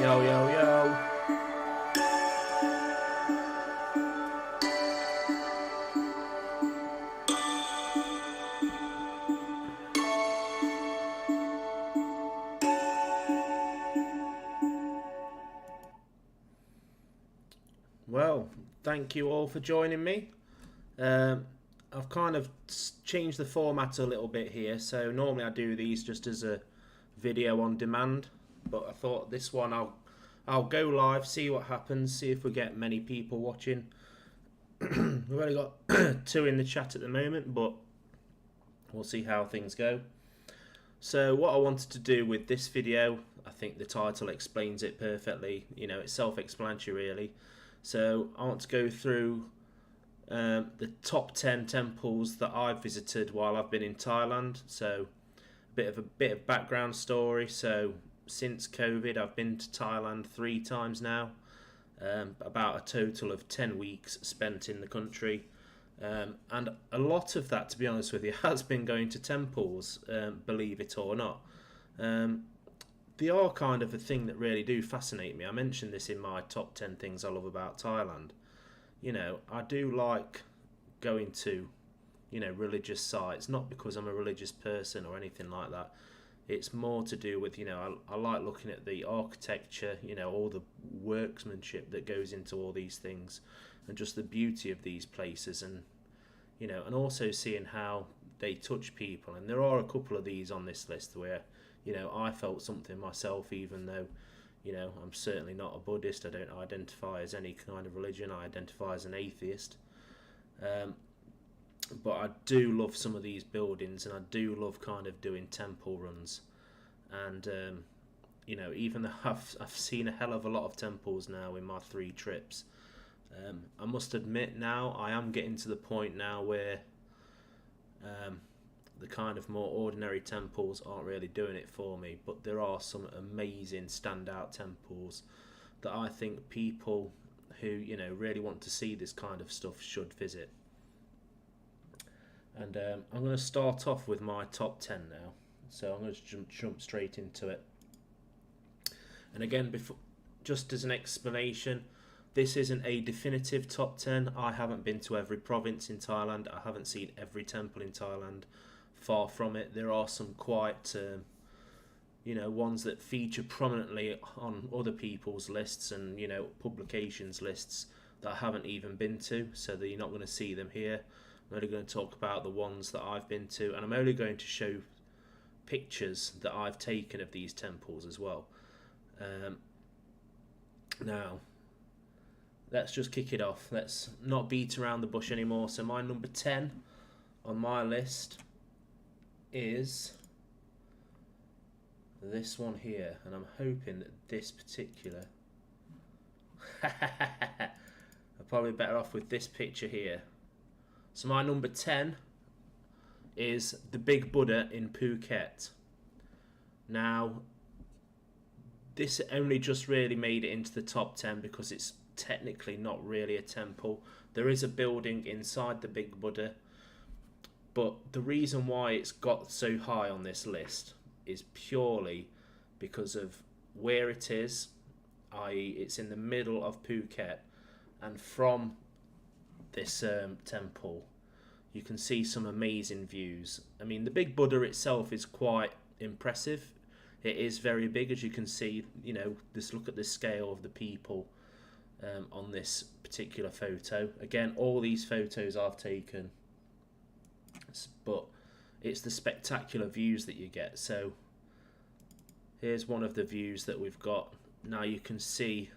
Yo, yo, yo. Well, thank you all for joining me. Um, I've kind of changed the format a little bit here. So normally I do these just as a video on demand, but I thought this one I'll go live, see what happens, see if we get many people watching. We've only got two in the chat at the moment, but we'll see how things go. So what I wanted to do with this video, I think the title explains it perfectly. You know, it's self-explanatory really. So I want to go through the top 10 temples that I've visited while I've been in Thailand. So a bit of background story. So since COVID, I've been to Thailand 3 times now. About a total of 10 weeks spent in the country. And a lot of that, to be honest with you, has been going to temples, believe it or not. Um, they are kind of a thing that really do fascinate me. I mentioned this in my top 10 things I love about Thailand. You know, I do like going to, religious sites, not because I'm a religious person or anything like that. It's more to do with, I like looking at the architecture, all the workmanship that goes into all these things and just the beauty of these places and also seeing how they touch people. And there are a couple of these on this list where, I felt something myself, even though, I'm certainly not a Buddhist. I don't identify as any kind of religion. I identify as an atheist. Um, but I do love some of these buildings, and I do love kind of doing temple runs. And even though I've seen a hell of a lot of temples now in my 3 trips, I must admit now I am getting to the point now where um, the kind of more ordinary temples aren't really doing it for me. But there are some amazing standout temples that I think people who really want to see this kind of stuff should visit. And I'm going to start off with my top 10 now. So I'm going to jump straight into it. And again, just as an explanation, this isn't a definitive top 10. I haven't been to every province in Thailand. I haven't seen every temple in Thailand. Far from it. There are some quite, ones that feature prominently on other people's lists and, publications lists that I haven't even been to. So that you're not going to see them here. I'm only going to talk about the ones that I've been to. And I'm only going to show pictures that I've taken of these temples as well. Now, let's just kick it off. Let's not beat around the bush anymore. So my number 10 on my list is this one here. And I'm hoping that this particular... I'm probably better off with this picture here. So my number 10 is the Big Buddha in Phuket. Now, this only just really made it into the top 10 because it's technically not really a temple. There is a building inside the Big Buddha, but the reason why it's got so high on this list is purely because of where it is, i.e. it's in the middle of Phuket, and from this temple you can see some amazing views. I mean, the Big Buddha itself is quite impressive. It is very big, as you can see. Just look at the scale of the people on this particular photo. Again, all these photos I've taken, but it's the spectacular views that you get. So here's one of the views that we've got. Now you can see,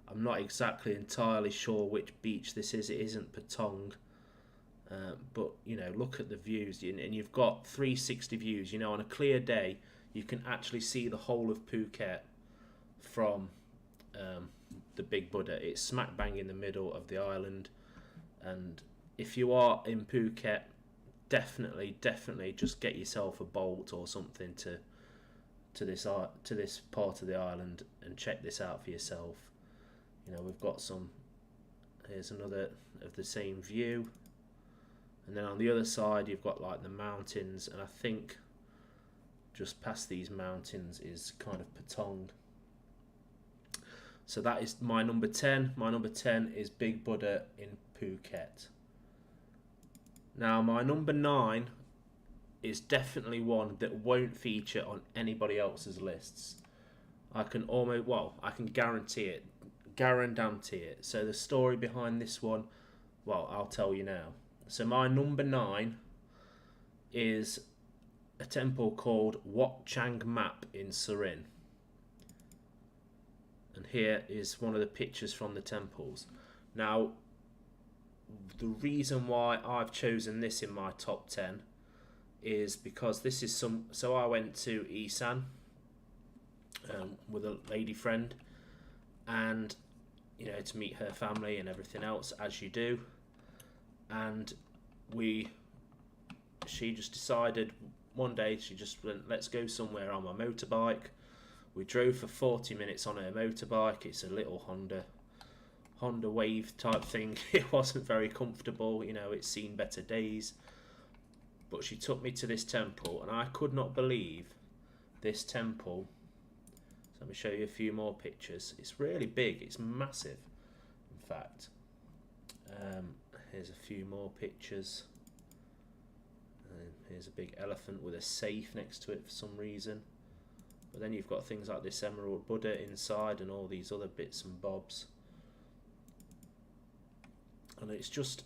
I'm not exactly entirely sure which beach this is. It isn't Patong, but look at the views, and you've got 360 views. On a clear day you can actually see the whole of Phuket from the Big Buddha. It's smack bang in the middle of the island, and if you are in Phuket, definitely just get yourself a boat or something to this part of the island and check this out for yourself. We've got some. Here's another of the same view, and then on the other side you've got like the mountains, and I think just past these mountains is kind of Patong. So that is my number 10. My number 10 is Big Buddha in Phuket. Now my number 9 is definitely one that won't feature on anybody else's lists. I can guarantee it. Guarantee it. So the story behind this one, well, I'll tell you now. So my number 9 is a temple called Wat Chang Map in Surin. And here is one of the pictures from the temples. Now, the reason why I've chosen this in my top 10 is because this is so I went to Isan with a lady friend, and to meet her family and everything else, as you do. And she just decided one day, she just went, let's go somewhere on my motorbike. We drove for 40 minutes on her motorbike. It's a little Honda Wave type thing. It wasn't very comfortable, it's seen better days. But she took me to this temple, and I could not believe this temple. So let me show you a few more pictures. It's really big. It's massive, in fact. Here's a few more pictures. Here's a big elephant with a safe next to it for some reason. But then you've got things like this Emerald Buddha inside and all these other bits and bobs. And it's just,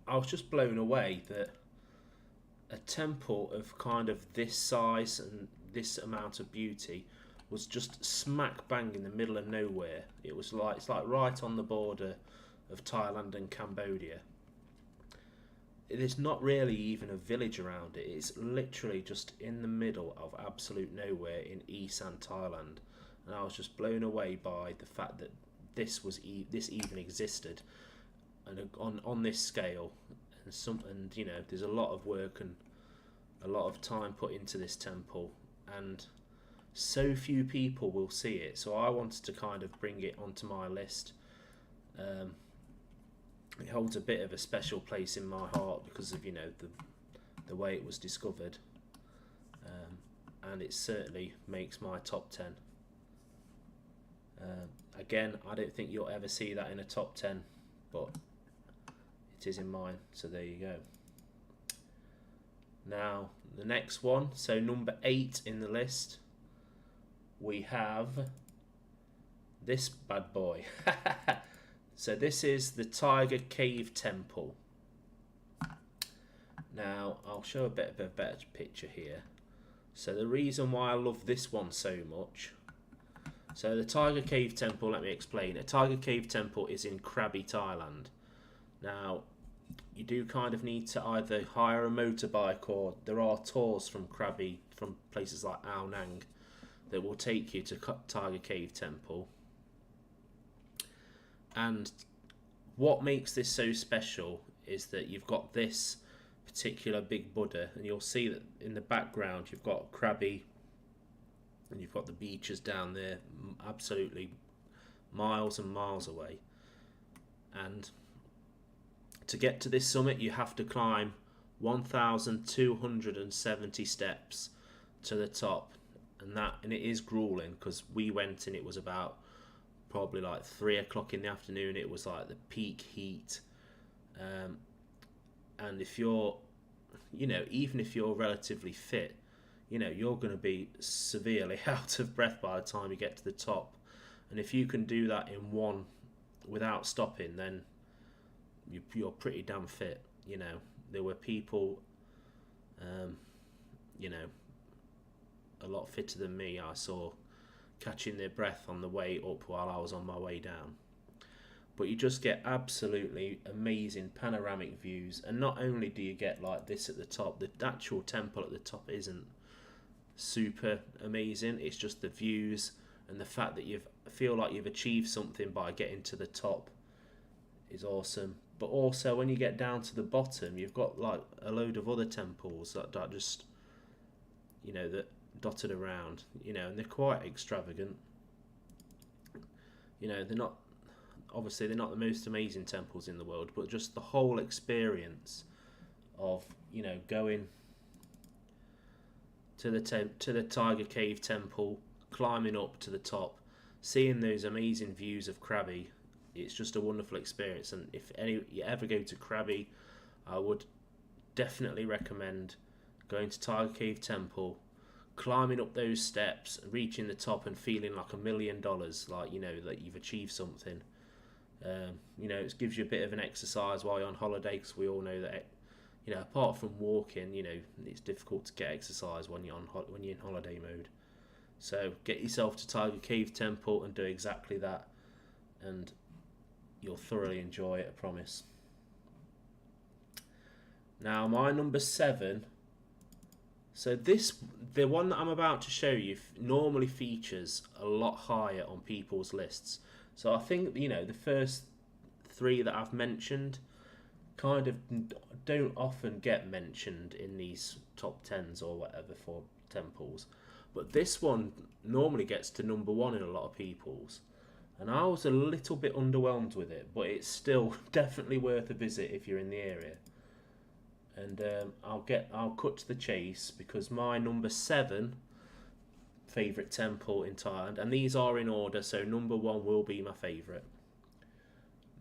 I was just blown away that a temple of kind of this size and this amount of beauty was just smack bang in the middle of nowhere. It's like right on the border of Thailand and Cambodia. There's not really even a village around it. It's literally just in the middle of absolute nowhere in Isan, Thailand. And I was just blown away by the fact that this even existed, and on this scale. And there's a lot of work and a lot of time put into this temple, and so few people will see it. So I wanted to kind of bring it onto my list. It holds a bit of a special place in my heart because of the way it was discovered, and it certainly makes my top 10. Again, I don't think you'll ever see that in a top 10, but it is in mine, so there you go. Now the next one, so number 8 in the list, we have this bad boy. So this is the Tiger Cave Temple. Now I'll show a bit of a better picture here. So the reason why I love this one so much, so the Tiger Cave Temple, let me explain. A Tiger Cave Temple is in Krabi, Thailand. Now you do kind of need to either hire a motorbike, or there are tours from Krabi, from places like Ao Nang, that will take you to Tiger Cave Temple. And what makes this so special is that you've got this particular big Buddha, and you'll see that in the background you've got Krabi, and you've got the beaches down there, absolutely miles and miles away. And to get to this summit, you have to climb 1,270 steps to the top, and it is grueling, because we went and it was about probably like 3 o'clock in the afternoon. It was like the peak heat, and if you're, even if you're relatively fit, you're going to be severely out of breath by the time you get to the top. And if you can do that in one without stopping, then you're pretty damn fit. There were people, a lot fitter than me, I saw, catching their breath on the way up while I was on my way down. But you just get absolutely amazing panoramic views, and not only do you get like this at the top, the actual temple at the top isn't super amazing, it's just the views and the fact that you feel like you've achieved something by getting to the top is awesome. But also when you get down to the bottom, you've got like a load of other temples that just, that dotted around, and they're quite extravagant. They're not, obviously they're not the most amazing temples in the world, but just the whole experience of going to the Tiger Cave Temple, climbing up to the top, seeing those amazing views of Krabi, it's just a wonderful experience. And if you ever go to Krabi, I would definitely recommend going to Tiger Cave Temple, climbing up those steps, reaching the top and feeling like $1 million, like, you know, that you've achieved something. You know, it gives you a bit of an exercise while you're on holiday, because we all know that, you know, apart from walking, you know, it's difficult to get exercise when you're in holiday mode. So get yourself to Tiger Cave Temple and do exactly that, and you'll thoroughly enjoy it, I promise. Now, my number 7. So the one that I'm about to show you normally features a lot higher on people's lists. So I think, you know, the first 3 that I've mentioned kind of don't often get mentioned in these top 10s or whatever for temples. But this one normally gets to number 1 in a lot of people's. And I was a little bit underwhelmed with it, but it's still definitely worth a visit if you're in the area. And I'll cut to the chase, because my number 7 favourite temple in Thailand, and these are in order, so number 1 will be my favourite.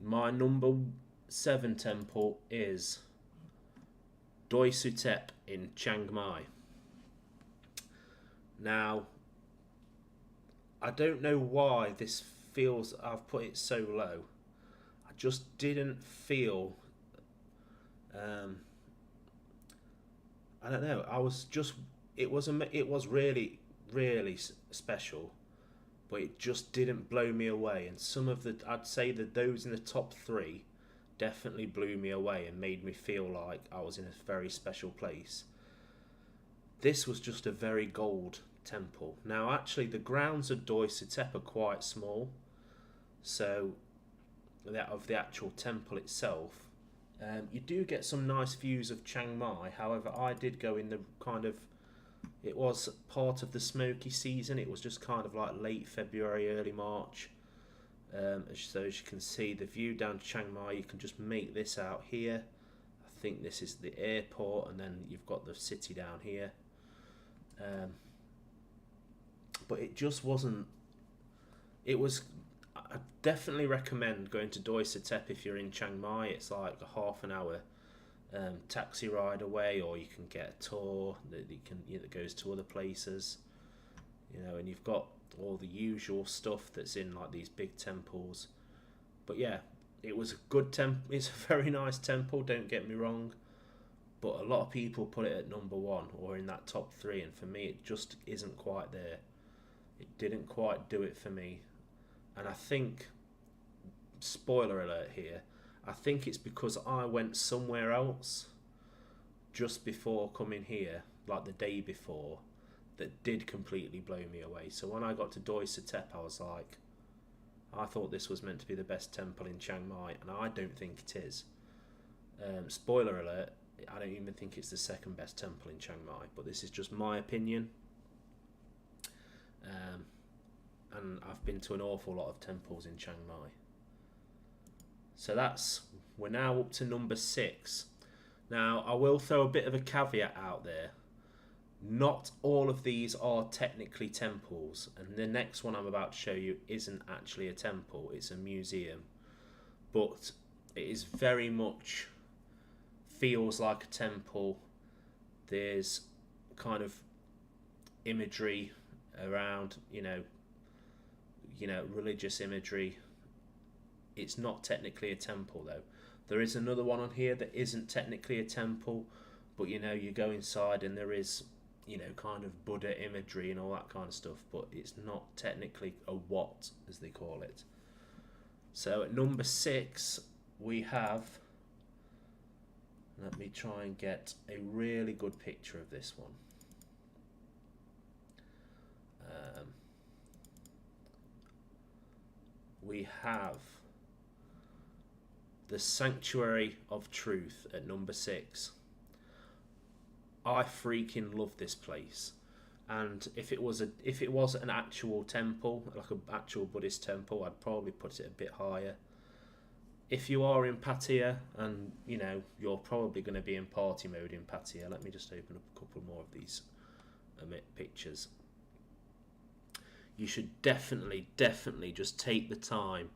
My number 7 temple is Doi Suthep in Chiang Mai. Now, I don't know why this feels, I've put it so low. I just didn't feel, I don't know, I was just, it was really, really special, but it just didn't blow me away. And some of the, I'd say that those in the top 3 definitely blew me away and made me feel like I was in a very special place. This was just a very gold temple. Now, actually, the grounds of Doi Suthep are quite small, so that of the actual temple itself. You do get some nice views of Chiang Mai. However, I did go in the kind of, it was part of the smoky season. It was just kind of like late February, early March. So as you can see, the view down to Chiang Mai, you can just make this out here. I think this is the airport, and then you've got the city down here. But it just wasn't, it was, I definitely recommend going to Doi Suthep if you're in Chiang Mai. It's like a half an hour taxi ride away, or you can get a tour that goes to other places, you know, and you've got all the usual stuff that's in like these big temples. But yeah, it was a good temple. It's a very nice temple, don't get me wrong, but a lot of people put it at number 1 or in that top 3, and for me it just isn't quite there. It didn't quite do it for me. And I think, spoiler alert here, I think it's because I went somewhere else just before coming here, like the day before, that did completely blow me away. So when I got to Doi Suthep, I was like, I thought this was meant to be the best temple in Chiang Mai, and I don't think it is. Spoiler alert, I don't even think it's the second best temple in Chiang Mai, but this is just my opinion. And I've been to an awful lot of temples in Chiang Mai. So we're now up to number 6. Now, I will throw a bit of a caveat out there. Not all of these are technically temples, and the next one I'm about to show you isn't actually a temple, it's a museum. But it is very much feels like a temple. There's kind of imagery around, you know, religious imagery. It's not technically a temple though. There is another one on here that isn't technically a temple, but you know, you go inside and there is, you know, kind of Buddha imagery and all that kind of stuff, but it's not technically a wat, as they call it. So at number 6 we have, let me try and get a really good picture of this one. We have the Sanctuary of Truth at number 6. I freaking love this place, and if it was an actual temple, like an actual Buddhist temple, I'd probably put it a bit higher. If you are in Pattaya, and you know you're probably going to be in party mode in Pattaya, let me just open up a couple more of these pictures. you should definitely just take the time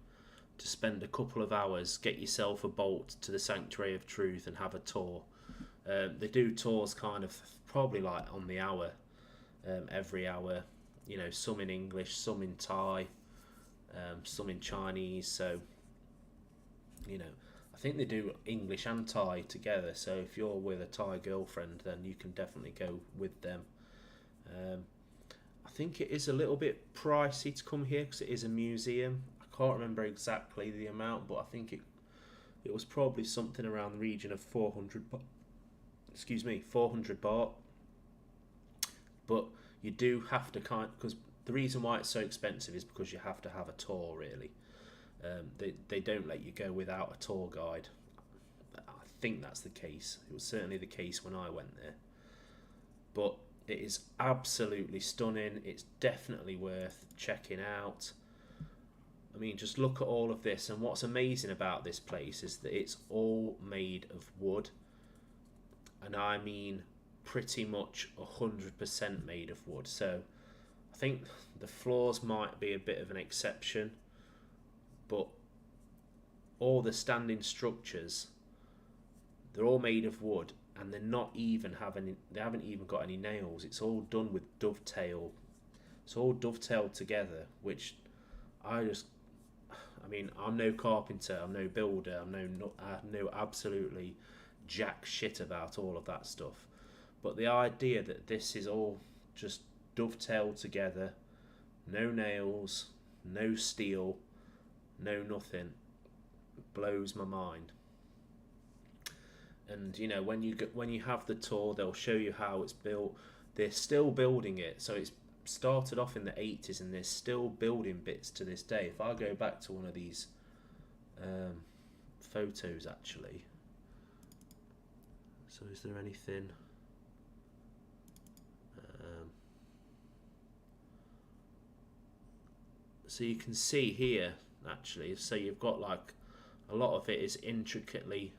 to spend a couple of hours, get yourself a bolt to the Sanctuary of Truth and have a tour. They do tours kind of probably like on the hour, every hour, you know, some in English, some in Thai, some in Chinese. So, you know, I think they do English and Thai together. So if you're with a Thai girlfriend, then you can definitely go with them. I think it is a little bit pricey to come here because it is a museum. I can't remember exactly the amount, but I think it was probably something around the region of 400 baht. But you do have to because the reason why it's so expensive is because you have to have a tour, really. They don't let you go without a tour guide. I think that's the case. It was certainly the case when I went there. But it is absolutely stunning. It's definitely worth checking out. I mean, just look at all of this, and what's amazing about this place is that it's all made of wood, and I mean pretty much 100% made of wood. So I think the floors might be a bit of an exception, but all the standing structures, they're all made of wood, and they haven't even got any nails. It's all done with dovetail. It's all dovetailed together, which I mean, I'm no carpenter, I'm no builder, I know absolutely jack shit about all of that stuff. But the idea that this is all just dovetailed together, no nails, no steel, no nothing, blows my mind. And you know, when you have the tour, they'll show you how it's built. They're still building it, so it's started off in the 80s, and they're still building bits to this day. If I go back to one of these photos, actually, so is there anything? So you can see here, actually. So you've got like a lot of it is intricately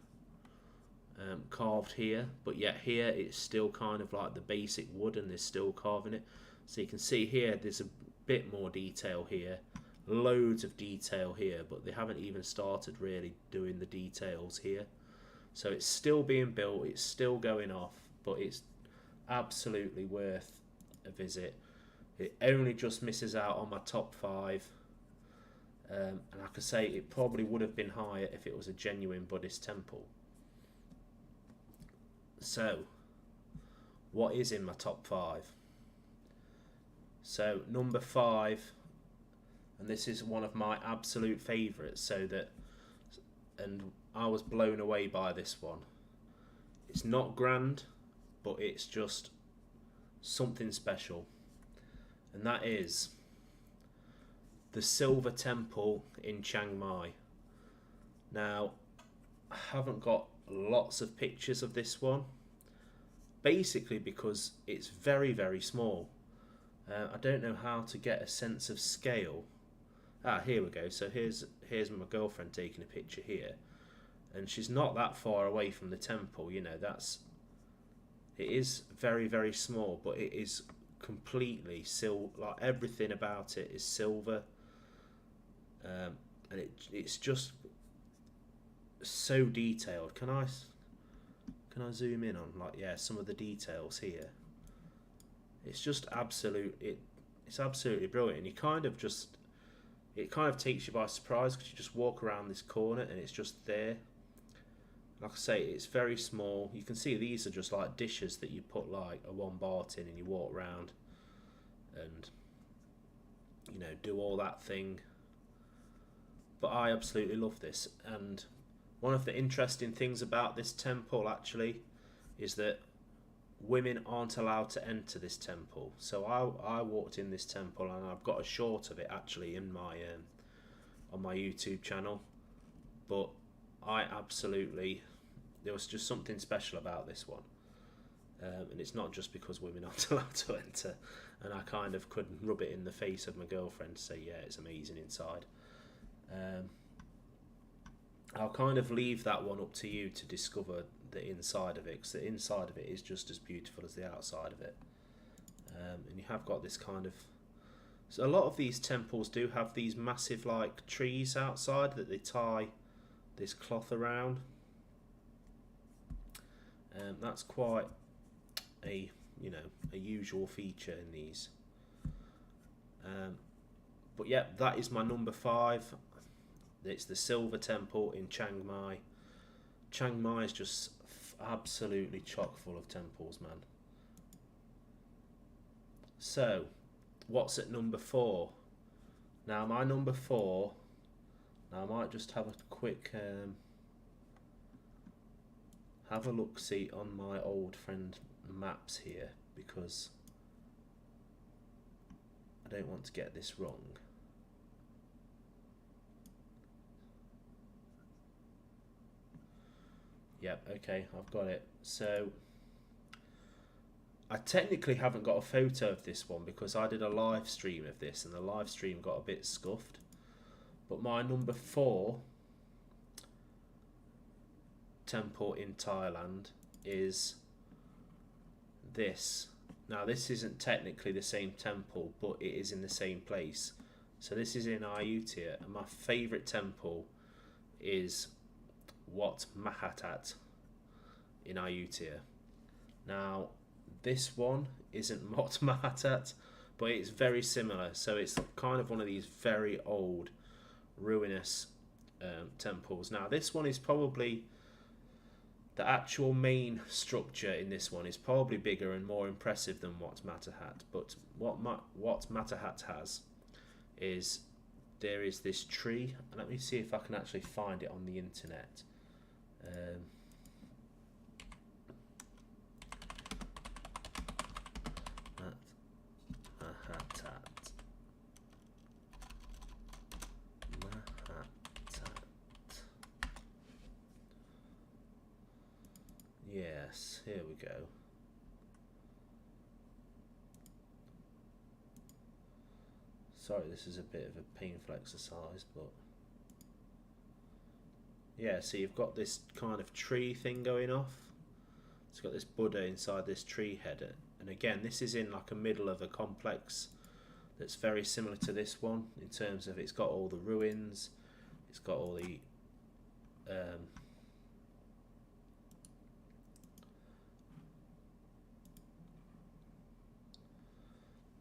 carved here, but yet here it's still kind of like the basic wood, and they're still carving it. So you can see here there's a bit more detail here, loads of detail here, but they haven't even started really doing the details here. So it's still being built, it's still going off, but it's absolutely worth a visit. It only just misses out on my top 5, and I could say it probably would have been higher if it was a genuine Buddhist temple. So, what is in my top 5? So, number 5, and this is one of my absolute favourites, and I was blown away by this one. It's not grand, but it's just something special, and that is the Silver Temple in Chiang Mai. Now, I haven't got lots of pictures of this one, basically because it's very, very small. I don't know how to get a sense of scale. Here we go. So here's my girlfriend taking a picture here, and she's not that far away from the temple. You know, it is very, very small, but it is completely silver. Like, everything about it is silver, and it's just so detailed. Can I zoom in on, like, yeah, some of the details here? It's just it's absolutely brilliant. And it kind of takes you by surprise, because you just walk around this corner and it's just there. Like I say, it's very small. You can see these are just like dishes that you put like a 1 baht in, and you walk around and, you know, do all that thing. But I absolutely love this, and one of the interesting things about this temple actually is that women aren't allowed to enter this temple. So I walked in this temple, and I've got a short of it actually in my on my YouTube channel. But there was just something special about this one, and it's not just because women aren't allowed to enter. And I kind of couldn't rub it in the face of my girlfriend to say, yeah, it's amazing inside. I'll kind of leave that one up to you to discover the inside of it, because the inside of it is just as beautiful as the outside of it. And you have got this kind of So a lot of these temples do have these massive like trees outside that they tie this cloth around. That's quite a a usual feature in these. But yeah, that is my number 5. It's the Silver Temple in Chiang Mai. Chiang Mai is just absolutely chock full of temples, man. So, what's at number 4? Now, my number 4. Now, I might just have a quick have a look see on my old friend maps here, because I don't want to get this wrong. Yep, okay, I've got it. So I technically haven't got a photo of this one because I did a live stream of this and the live stream got a bit scuffed. But my number 4 temple in Thailand is this. Now this isn't technically the same temple, but it is in the same place. So this is in Ayutthaya, and my favourite temple is Wat Mahatat in Ayutthaya. Now this one isn't Wat Mahatat, but it's very similar. So it's kind of one of these very old ruinous temples. Now this one is probably, the actual main structure in this one is probably bigger and more impressive than Wat Mahatat. But what Mahatat has is, there is this tree. Let me see if I can actually find it on the internet. Yes, here we go. Sorry, this is a bit of a painful exercise, but yeah, so you've got this kind of tree thing going off. It's got this Buddha inside this tree head, and again, this is in like a middle of a complex that's very similar to this one in terms of it's got all the ruins, it's got all the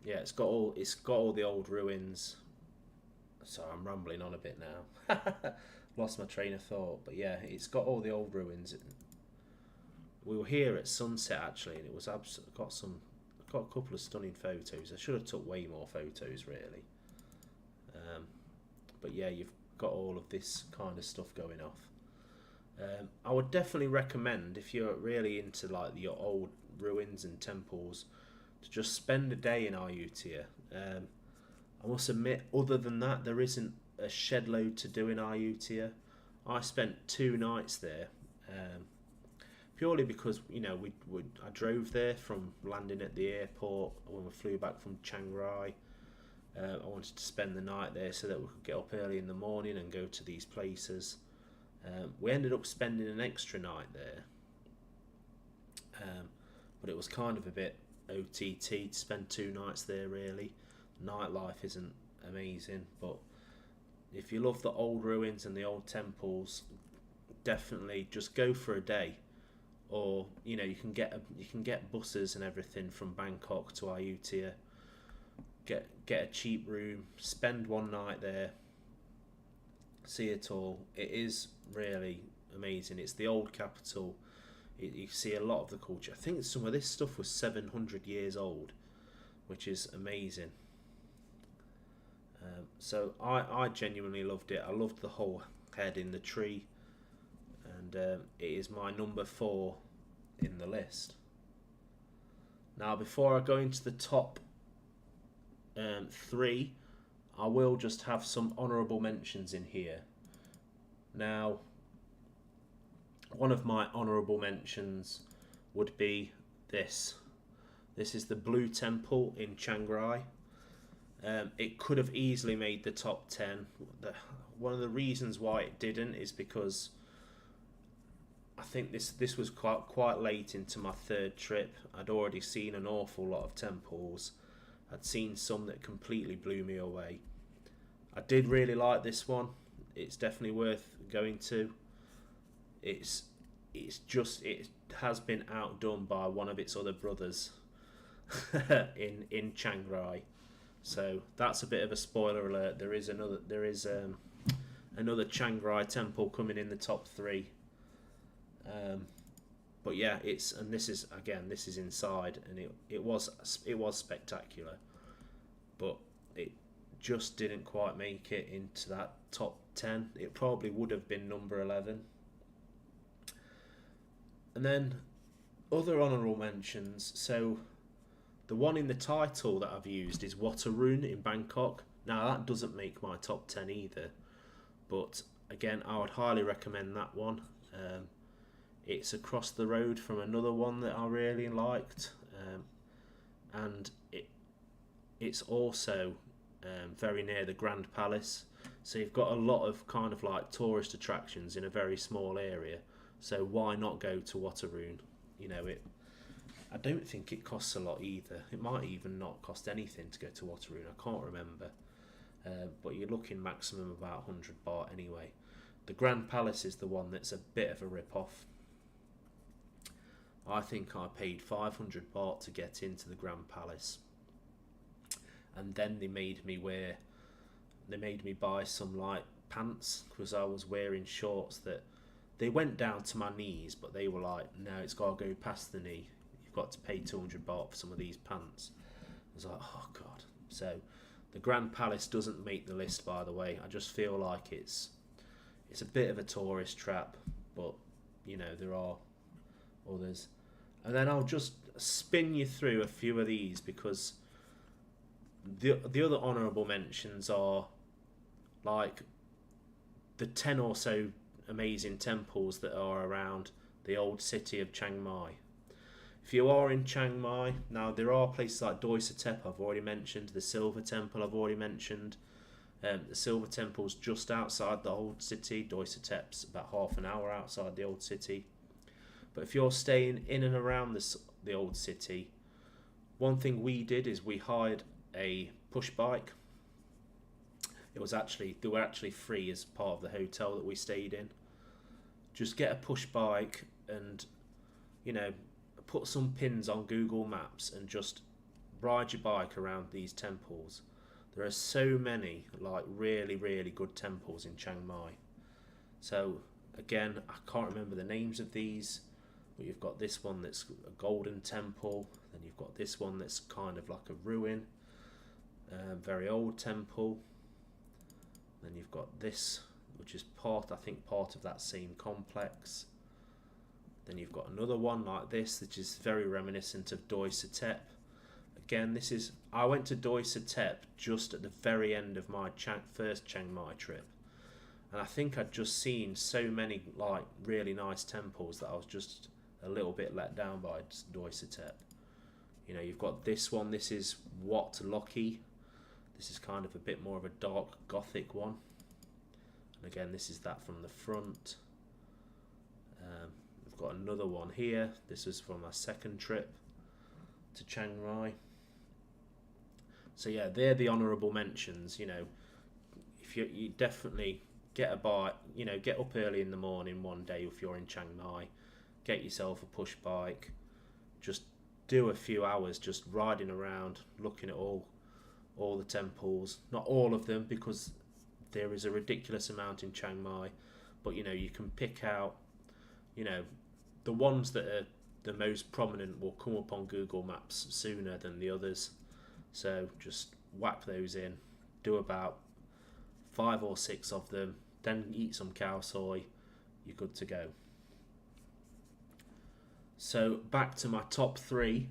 yeah, it's got all the old ruins. Sorry, I'm rambling on a bit now. Lost my train of thought, but yeah, it's got all the old ruins. We were here at sunset actually, and it was got a couple of stunning photos. I should have took way more photos really. But yeah, you've got all of this kind of stuff going off. I would definitely recommend, if you're really into like the old ruins and temples, to just spend a day in Ayutthaya. I must admit, other than that, there isn't a shed load to do in Ayutthaya. I spent 2 nights there, purely because I drove there from landing at the airport when we flew back from Chiang Rai. I wanted to spend the night there so that we could get up early in the morning and go to these places. We ended up spending an extra night there, but it was kind of a bit OTT to spend 2 nights there really. Nightlife isn't amazing, but if you love the old ruins and the old temples, definitely just go for a day. Or you can get buses and everything from Bangkok to Ayutthaya. Get a cheap room, spend 1 night there, see it all. It is really amazing. It's the old capital. You see a lot of the culture. I think some of this stuff was 700 years old, which is amazing. So I genuinely loved it. I loved the whole head in the tree, and it is my number 4 in the list. Now, before I go into the top 3, I will just have some honourable mentions in here. Now, one of my honourable mentions would be this. This is the Blue Temple in Chiang Rai. It could have easily made the top 10. One of the reasons why it didn't is because I think this was quite late into my 3rd trip. I'd already seen an awful lot of temples, I'd seen some that completely blew me away. I did really like this one. It's definitely worth going to. It's it has been outdone by one of its other brothers in Chiang Rai. So that's a bit of a spoiler alert. There is another Chiang Rai temple coming in the top 3. But yeah, this is inside, and it was spectacular, but it just didn't quite make it into that top 10. It probably would have been number 11. And then other honourable mentions. So the one in the title that I've used is Waterun in Bangkok. Now that doesn't make my top 10 either, but again, I would highly recommend that one. It's across the road from another one that I really liked, and it's also very near the Grand Palace. So you've got a lot of kind of like tourist attractions in a very small area. So why not go to Waterun? You know, I don't think it costs a lot either. It might even not cost anything to go to Waterun. I can't remember, but you're looking maximum about 100 baht anyway. The Grand Palace is the one that's a bit of a rip-off. I think I paid 500 baht to get into the Grand Palace, and then they made me buy some like pants because I was wearing shorts that they went down to my knees, but they were like, no, it's got to go past the knee. You've got to pay 200 baht for some of these pants. I was like, oh god. So the Grand Palace doesn't make the list, by the way. I just feel like it's a bit of a tourist trap, but you know, there are others. And then I'll just spin you through a few of these because the other honourable mentions are like the 10 or so amazing temples that are around the old city of Chiang Mai. If you are in Chiang Mai, now there are places like Doi Satep I've already mentioned, the Silver Temple I've already mentioned. The Silver Temple's just outside the old city. Doi Satep's about half an hour outside the old city. But if you're staying in and around the old city, one thing we did is we hired a push bike. They were actually free as part of the hotel that we stayed in. Just get a push bike and, you know, put some pins on Google Maps and just ride your bike around these temples. There are so many like really, really good temples in Chiang Mai. So again, I can't remember the names of these, but you've got this one that's a golden temple, then you've got this one that's kind of like a ruin, very old temple. Then you've got this, which is part of that same complex. Then you've got another one like this, which is very reminiscent of Doi Satep. Again, I went to Doi Satep just at the very end of my first Chiang Mai trip, and I think I'd just seen so many like really nice temples that I was just a little bit let down by Doi Satep. You know, you've got this one. This is Wat Loki. This is kind of a bit more of a dark gothic one. And again, this is that from the front. We've got another one here. This was from my second trip to Chiang Rai. So yeah, they're the honourable mentions. You know, if you definitely get a bike, you know, get up early in the morning one day if you're in Chiang Mai, get yourself a push bike, just do a few hours just riding around, looking at all the temples. Not all of them, because there is a ridiculous amount in Chiang Mai, but you know, you can pick out, you know, the ones that are the most prominent will come up on Google Maps sooner than the others. So just whack those in, do about 5 or 6 of them, then eat some khao soi, you're good to go. So back to my top 3,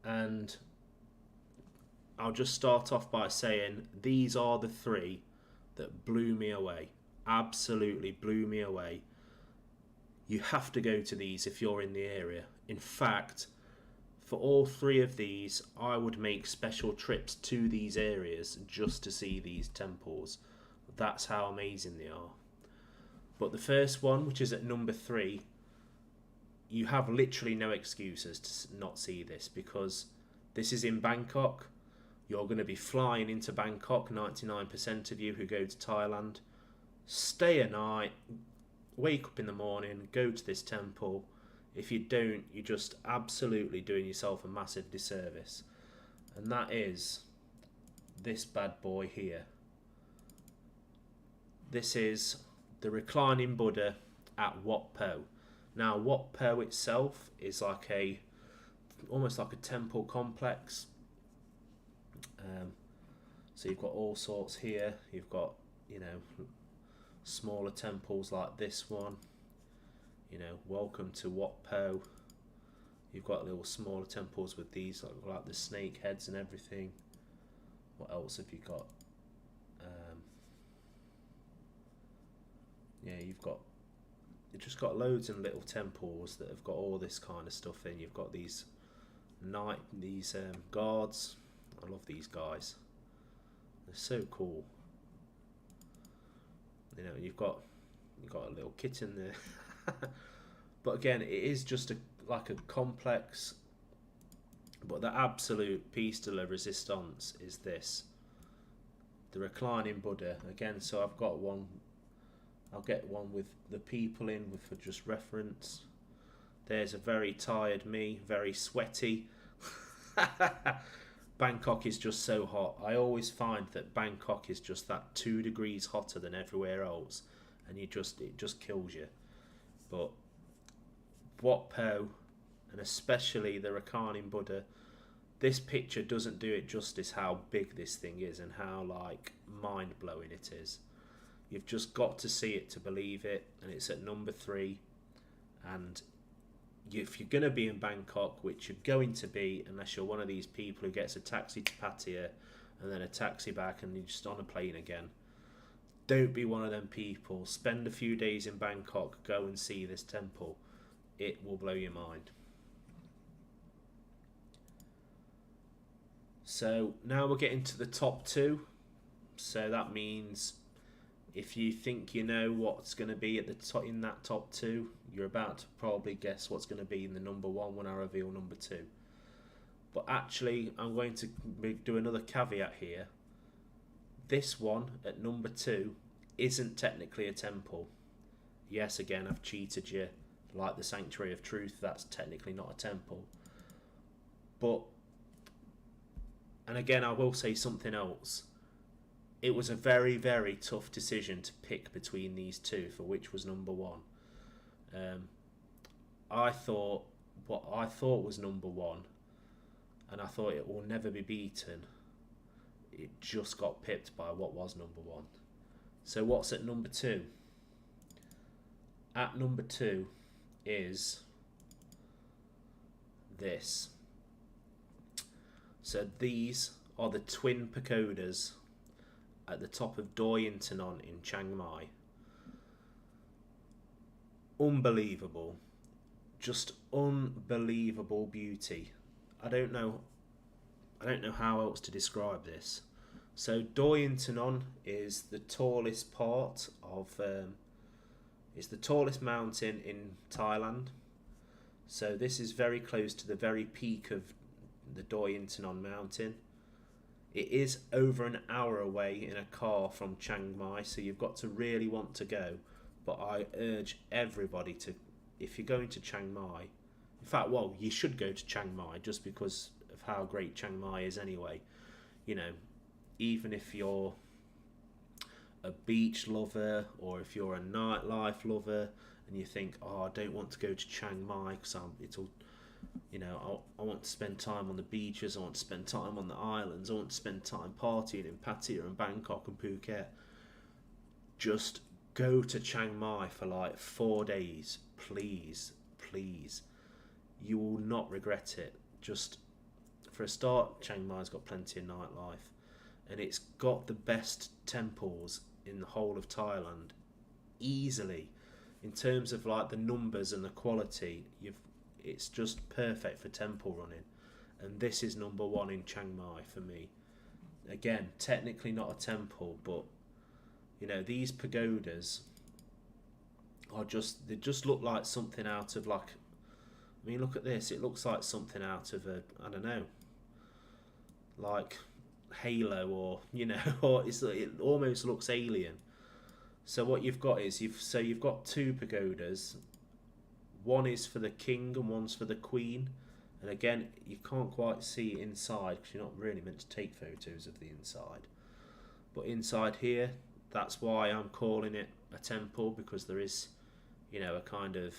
and I'll just start off by saying these are the 3 that blew me away. Absolutely blew me away. You have to go to these if you're in the area. In fact, for all 3 of these, I would make special trips to these areas just to see these temples. That's how amazing they are. But the first one, which is at number 3, you have literally no excuses to not see this, because This is in Bangkok. You're going to be flying into Bangkok, 99% of you who go to Thailand. Stay a night, wake up in the morning, go to this temple. If you don't, you're just absolutely doing yourself a massive disservice. And that is this bad boy here. This is the reclining Buddha at Wat Po. Now, Wat Po itself is like almost like a temple complex. So you've got all sorts here. You've got, you know, smaller temples like this one. You know, welcome to Wat Po. You've got little smaller temples with these, like the snake heads and everything. What else have you got? Yeah, you've just got loads of little temples that have got all this kind of stuff in. You've got these guards. I love these guys. They're so cool. You know, you've got a little kitten there. But again, it is just like a complex. But the absolute piece de la resistance is this, the reclining Buddha. Again, so I've got one. I'll get one with the people in for just reference. There's a very tired me, very sweaty. Bangkok is just so hot. I always find that Bangkok is just that 2 degrees hotter than everywhere else, and it just kills you. But Wat Po, and especially the reclining Buddha, this picture doesn't do it justice how big this thing is and how like mind-blowing it is. You've just got to see it to believe it, and it's at number 3. And if you're going to be in Bangkok, which you're going to be unless you're one of these people who gets a taxi to Pattaya and then a taxi back and you're just on a plane again, don't be one of them people. Spend a few days in Bangkok, go and see this temple. It will blow your mind. So now we're getting to the top 2. So that means if you think you know what's going to be at the top in that top 2, you're about to probably guess what's going to be in the number 1 when I reveal number 2. But actually, I'm going to do another caveat here. This one at number 2 isn't technically a temple. Yes, again, I've cheated you. Like the Sanctuary of Truth, that's technically not a temple. But, and again, I will say something else. It was a very, very tough decision to pick between these two for which was number 1. I thought what I thought was number 1, and I thought it will never be beaten. It just got pipped by what was number 1. So what's at number 2? At number 2 is this. So these are the twin pagodas at the top of Doi Intanon in Chiang Mai. Unbelievable. Just unbelievable beauty. I don't know how else to describe this. So Doi Intanon is the tallest part of it's the tallest mountain in Thailand. So this is very close to the very peak of the Doi Intanon mountain. It is over an hour away in a car from Chiang Mai, so you've got to really want to go. But I urge everybody to, if you're going to Chiang Mai, in fact, well, you should go to Chiang Mai just because of how great Chiang Mai is anyway. You know, even if you're a beach lover or if you're a nightlife lover and you think, oh, I don't want to go to Chiang Mai because it'll, you know, I want to spend time on the beaches, I want to spend time on the islands, I want to spend time partying in Pattaya and Bangkok and Phuket. Just go to Chiang Mai for like 4 days, please, please. You will not regret it. Just for a start, Chiang Mai's got plenty of nightlife, and it's got the best temples in the whole of Thailand, easily. In terms of like the numbers and the quality, it's just perfect for temple running, and this is number 1 in Chiang Mai for me. Again, technically not a temple, but you know, these pagodas are they just look like something out of like, I mean, look at this, it looks like something out of a, I don't know, like Halo, or or it almost looks alien. So what you've got is you've got two pagodas. One is for the king and one's for the queen. And again, you can't quite see inside because you're not really meant to take photos of the inside. But inside here, that's why I'm calling it a temple, because there is, a kind of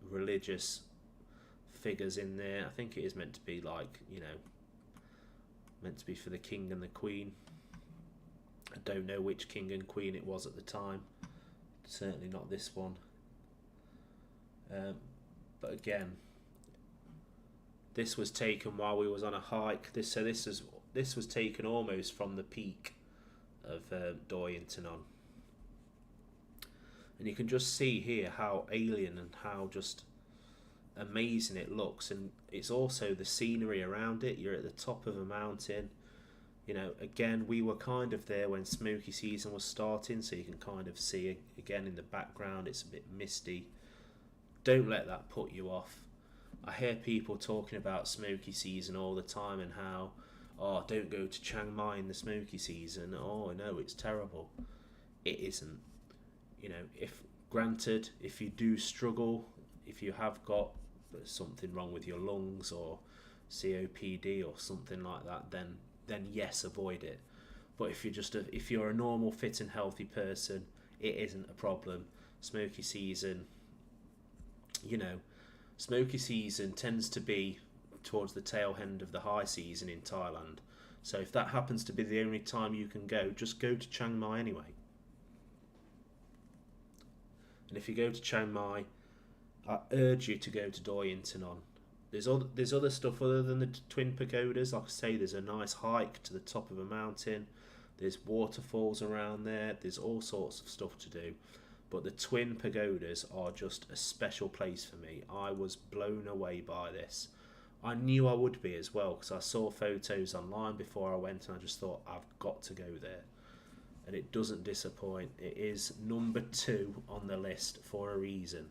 religious figures in there. I think it is meant to be like, meant to be for the king and the queen. I don't know which king and queen it was at the time. Certainly not this one. But again, this was taken while we was on a hike. This was taken almost from the peak of Doi Intanon. And you can just see here how alien and how just amazing it looks. And it's also the scenery around it. You're at the top of a mountain. Again, we were kind of there when smoky season was starting, so you can kind of see again in the background it's a bit misty. Don't let that put you off. I hear people talking about smoky season all the time and how, oh, don't go to Chiang Mai in the smoky season. Oh no, it's terrible. It isn't. If you do struggle, if you have got something wrong with your lungs or COPD or something like that, then yes, avoid it. But if you're a normal, fit and healthy person, it isn't a problem. Smoky season, smoky season tends to be towards the tail end of the high season in Thailand. So if that happens to be the only time you can go, just go to Chiang Mai anyway. And if you go to Chiang Mai, I urge you to go to Doi Intanon. There's other stuff other than the twin pagodas. Like I say, there's a nice hike to the top of a mountain. There's waterfalls around there. There's all sorts of stuff to do. But the twin pagodas are just a special place for me. I was blown away by this. I knew I would be as well, because I saw photos online before I went and I just thought, I've got to go there. And it doesn't disappoint. It is number 2 on the list for a reason.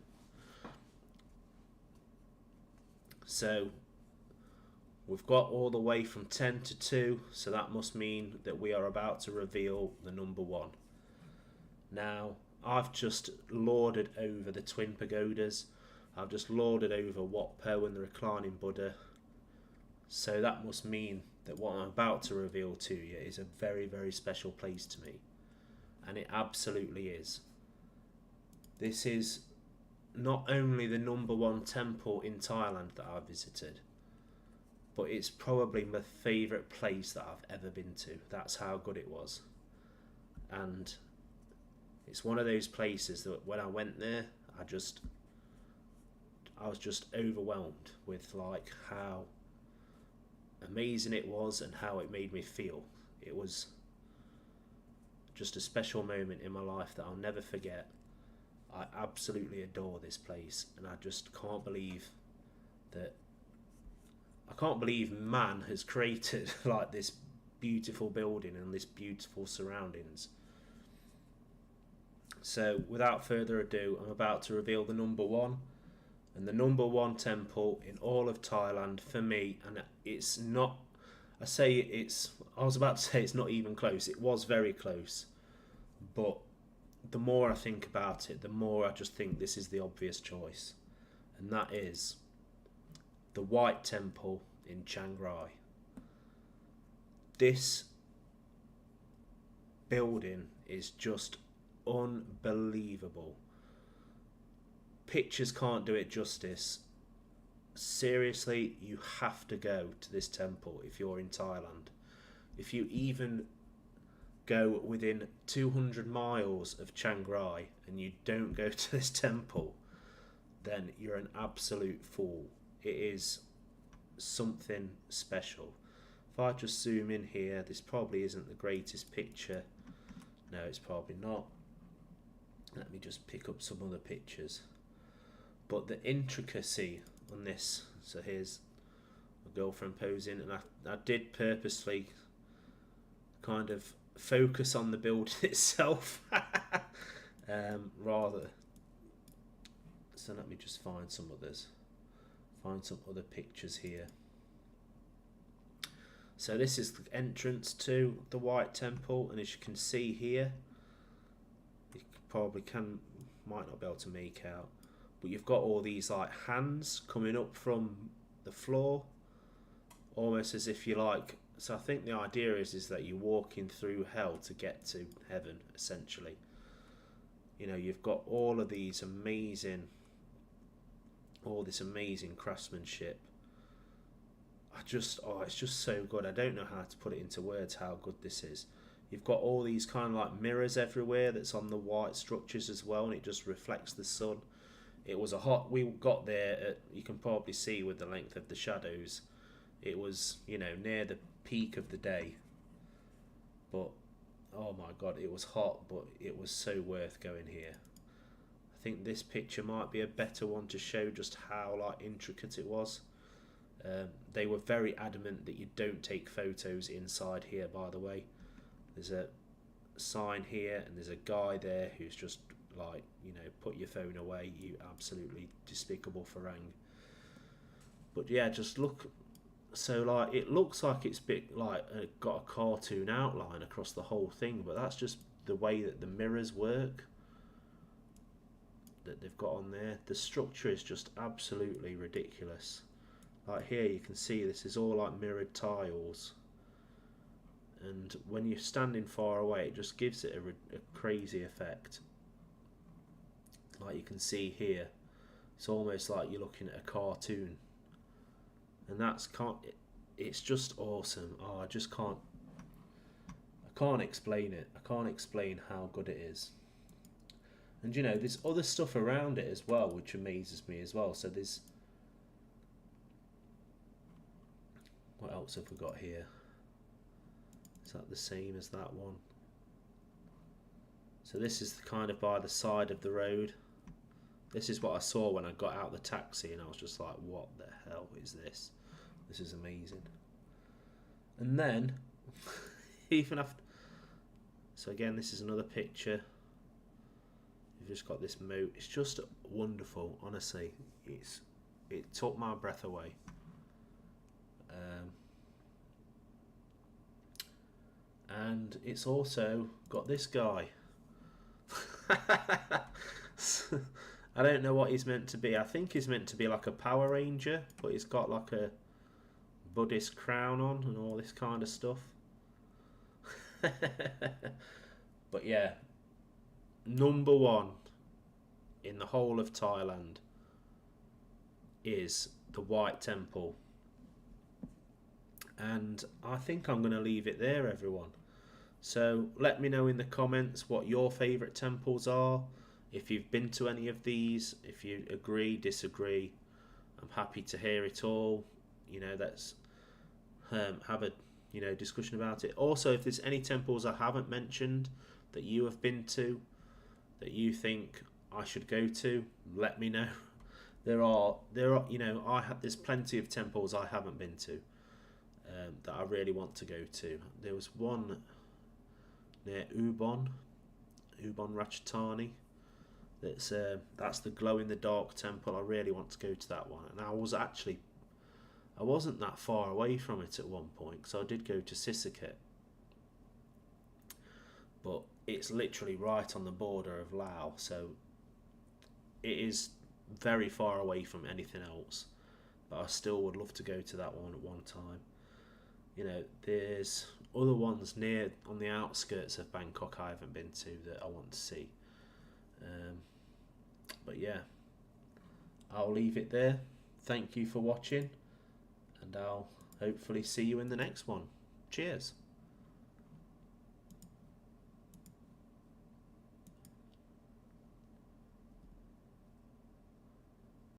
So we've got all the way from 10 to 2, so that must mean that we are about to reveal the number 1. Now, I've just lorded over the twin pagodas. I've just lorded over Wat Po and the reclining Buddha. So that must mean that what I'm about to reveal to you is a very, very special place to me. And it absolutely is. This is not only the number 1 temple in Thailand that I've visited, but it's probably my favourite place that I've ever been to. That's how good it was. And it's one of those places that when I went there, I was just overwhelmed with like how amazing it was and how it made me feel. It was just a special moment in my life that I'll never forget. I absolutely adore this place, and I just can't believe man has created like this beautiful building and this beautiful surroundings. So without further ado, I'm about to reveal the number 1, and the number 1 temple in all of Thailand for me. And it's not, I was about to say it's not even close. It was very close, but the more I think about it, the more I just think this is the obvious choice, and that is the White Temple in Chiang Rai. This building is just unbelievable. Pictures can't do it justice. Seriously, you have to go to this temple if you're in Thailand. If you even go within 200 miles of Chiang Rai and you don't go to this temple, then you're an absolute fool. It is something special. If I just zoom in here, this probably isn't the greatest picture. No, it's probably not. Let me just pick up some other pictures. But the intricacy on this, so here's my girlfriend posing, and I did purposely kind of focus on the building itself rather. So let me just find some other pictures here. So this is the entrance to the White Temple, and as you can see here, you probably might not be able to make out, but you've got all these like hands coming up from the floor, almost as if you like. So I think the idea is that you're walking through hell to get to heaven, essentially. You know, you've got all of these amazing, all this amazing craftsmanship. It's just so good. I don't know how to put it into words how good this is. You've got all these kind of like mirrors everywhere that's on the white structures as well, and it just reflects the sun. It was we got there at, you can probably see with the length of the shadows, it was, you know, near the peak of the day. But oh my god, it was hot, but it was so worth going here. I think this picture might be a better one to show just how like intricate it was. They were very adamant that you don't take photos inside here, by the way. There's a sign here and there's a guy there who's just like, you know, put your phone away, you absolutely despicable Farang. But yeah, just look. So like, it looks like it's got a cartoon outline across the whole thing, but that's just the way that the mirrors work that they've got on there. The structure is just absolutely ridiculous. Like here you can see this is all like mirrored tiles, and when you're standing far away it just gives it a crazy effect. Like you can see here, it's almost like you're looking at a cartoon, and it's just awesome. Oh, I can't explain it. I can't explain how good it is. And you know, there's other stuff around it as well which amazes me as well. So there's, what else have we got here? Is that the same as that one? So this is kind of by the side of the road. This is what I saw when I got out of the taxi, and I was just like, what the hell is this? This is amazing. And then, even after... So again, this is another picture. You've just got this moat. It's just wonderful, honestly. It took my breath away. And it's also got this guy. I don't know what he's meant to be. I think he's meant to be like a Power Ranger, but he's got like a Buddhist crown on and all this kind of stuff. But yeah, number one in the whole of Thailand is the White Temple. And I think I'm going to leave it there, everyone. So let me know in the comments what your favourite temples are. If you've been to any of these, if you agree, disagree, I'm happy to hear it all. You know, let's have a discussion about it. Also, if there's any temples I haven't mentioned that you have been to, that you think I should go to, let me know. There are there's plenty of temples I haven't been to that I really want to go to. There was one near Ubon Ratchathani. That's the glow in the dark temple. I really want to go to that one, and I wasn't that far away from it at one point, because I did go to Sisaket, but it's literally right on the border of Laos, so it is very far away from anything else, but I still would love to go to that one at one time. You know, there's other ones near on the outskirts of Bangkok I haven't been to that I want to see. But yeah, I'll leave it there. Thank you for watching, and I'll hopefully see you in the next one. Cheers.